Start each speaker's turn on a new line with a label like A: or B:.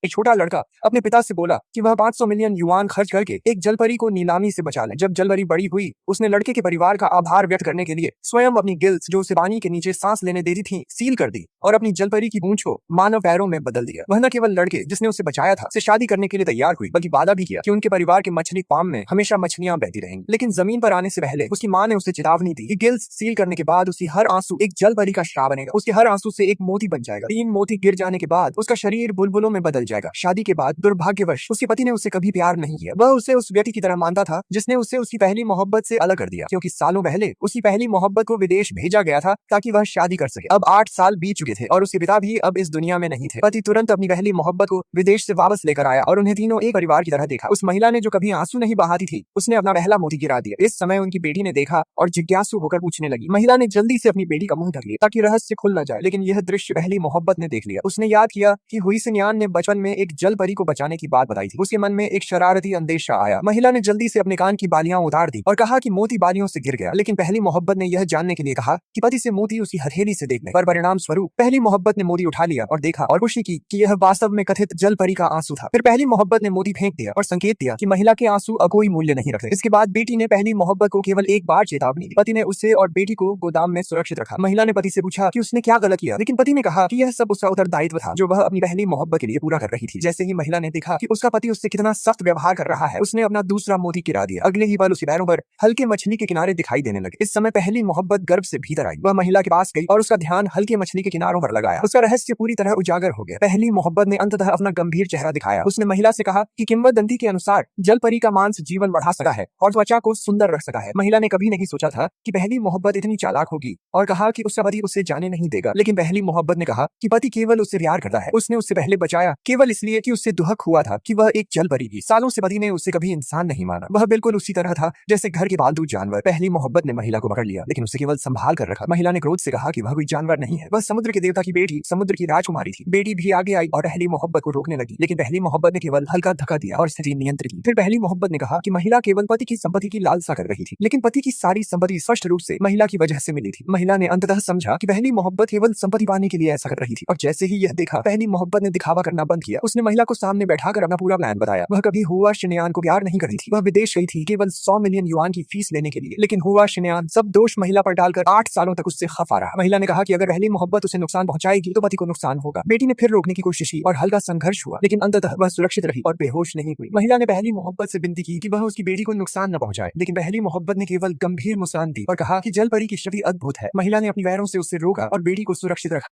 A: एक छोटा लड़का अपने पिता से बोला कि वह 500 मिलियन युआन खर्च करके एक जलपरी को नीलामी से बचा ले। जब जलपरी बड़ी हुई, उसने लड़के के परिवार का आभार व्यक्त करने के लिए स्वयं अपनी गिल्स, जो उसे पानी के नीचे सांस लेने देती थी, सील कर दी और अपनी जलपरी की पूंछ को मानव पैरों में बदल दिया। वह न केवल लड़के जिसने उसे बचाया था से शादी करने के लिए तैयार हुई, बल्कि वादा भी किया कि उनके परिवार के मछली फार्म में हमेशा मछलियां बहती रहेंगी। लेकिन जमीन पर आने से पहले उसकी माँ ने उसे चेतावनी दी कि गिल्स सील करने के बाद उसकी हर आंसू एक जलपरी का श्राप बनेगा। उसके हर आंसू से एक मोती बन जाएगा। 3 मोती गिर जाने के बाद उसका शरीर बुलबुलों में बदल जाएगा। शादी के बाद दुर्भाग्यवश उसके पति ने उसे कभी प्यार नहीं किया। वह उसे उस व्यक्ति की तरह मानता था जिसने उसे उसकी पहली मोहब्बत से अलग कर दिया, क्योंकि सालों पहले उसकी पहली मोहब्बत को विदेश भेजा गया था ताकि वह शादी कर सके। अब 8 साल बीत चुके थे और उसके पिता भी अब इस दुनिया में नहीं थे। पति तुरंत अपनी पहली मोहब्बत को विदेश से वापस लेकर आया और उन्हें तीनों एक परिवार की तरह देखा। उस महिला ने जो कभी आंसू नहीं बहाती थी, उसने अपना पहला मोती गिरा दिया। इस समय उनकी बेटी ने देखा और जिज्ञासु होकर पूछने लगी। महिला ने जल्दी से अपनी बेटी का मुंह ढक लिया ताकि रहस्य खुल न जाए, लेकिन यह दृश्य पहली मोहब्बत ने देख लिया। उसने याद किया कि हुईसिन्यान ने बचपन में एक जल परी को बचाने की बात बताई थी। उसके मन में एक शरारती अंदेशा आया। महिला ने जल्दी से अपने कान की बालियां उतार दी और कहा कि मोती बालियों से गिर गया। लेकिन पहली मोहब्बत ने यह जानने के लिए कहा कि पति से मोती उसकी हथेली से देख ले। पर परिणाम स्वरूप पहली मोहब्बत ने मोती उठा लिया और देखा और खुशी की कि यह वास्तव में कथित जल परी का आंसू था। फिर पहली मोहब्बत ने मोती फेंक दिया और संकेत दिया कि महिला के आंसू अब कोई मूल्य नहीं रखते। इसके बाद बेटी ने पहली मोहब्बत को केवल एक बार चेतावनी दी। पति ने उसे और बेटी को गोदाम में सुरक्षित रखा। महिला ने पति से पूछा कि उसने क्या गलत किया, लेकिन पति ने कहा कि यह सब उसका उत्तरदायित्व था जो वह अपनी पहली मोहब्बत के लिए पूरा कर रही थी। जैसे ही महिला ने देखा कि उसका पति उससे कितना सख्त व्यवहार कर रहा है, उसने अपना दूसरा मोती गिरा दिया। अगले ही पल उसके पैरों पर हल्के मछली के किनारे दिखाई देने लगे। इस समय पहली मोहब्बत गर्भ से भीतर आई। वह महिला के पास गई और उसका ध्यान हल्के मछली के किनारों पर लगाया। उसका रहस्य पूरी तरह उजागर हो गया। पहली मोहब्बत ने अंततः अपना गंभीर चेहरा दिखाया। उसने महिला से कहा कि किंवदंती के अनुसार जलपरी का मांस जीवन बढ़ा सकता है और त्वचा को सुंदर रख सकता है। महिला ने कभी नहीं सोचा था कि पहली मोहब्बत इतनी चालाक होगी और कहा कि उसका पति उसे जाने नहीं देगा। लेकिन पहली मोहब्बत ने कहा कि पति केवल उससे प्यार करता है। उसने उससे पहले बचाया केवल इसलिए कि उससे दुहक हुआ था कि वह एक जल परी थी। सालों से पति ने उसे कभी इंसान नहीं माना। वह बिल्कुल उसी तरह था जैसे घर के पालतू जानवर। पहली मोहब्बत ने महिला को पकड़ लिया, लेकिन उसे केवल संभाल कर रखा। महिला ने क्रोध से कहा कि वह कोई जानवर नहीं है, वह समुद्र के देवता की बेटी, समुद्र की राजकुमारी थी। बेटी भी आगे आई और पहली मोहब्बत को रोकने लगी, लेकिन पहली मोहब्बत ने केवल हल्का धक्का दिया और स्थिति नियंत्रित की। फिर पहली मोहब्बत ने कहा कि महिला केवल पति की संपत्ति की लालसा कर रही थी, लेकिन पति की सारी संपत्ति स्पष्ट रूप से महिला की वजह से मिली थी। महिला ने अंततः समझा कि पहली मोहब्बत केवल संपत्ति पाने के लिए ऐसा कर रही थी, और जैसे ही यह देखा, पहली मोहब्बत ने दिखावा करना बंद किया। उसने महिला को सामने बैठाकर अपना पूरा प्लान बताया। वह कभी हुआ शिनयान को प्यार नहीं करती थी। वह विदेश गई थी केवल 100 मिलियन युआन की फीस लेने के लिए, लेकिन हुआ शिनयान सब दोष महिला पर डालकर 8 सालों तक उससे खफा रहा। महिला ने कहा कि अगर पहली मोहब्बत उसे नुकसान पहुंचाएगी तो पति को नुकसान होगा। बेटी ने फिर रोकने की कोशिश की और हल्का संघर्ष हुआ, लेकिन अंततः वह सुरक्षित रही और बेहोश नहीं हुई। महिला ने पहली मोहब्बत से विनती की कि वह उसकी बेटी को नुकसान न पहुंचाए, लेकिन पहली मोहब्बत ने केवल गंभीर मुस्कान दी और कहा कि जल परी की छवि अद्भुत है। महिला ने अपनी पैरों से उसे रोका और बेटी को सुरक्षित रखा।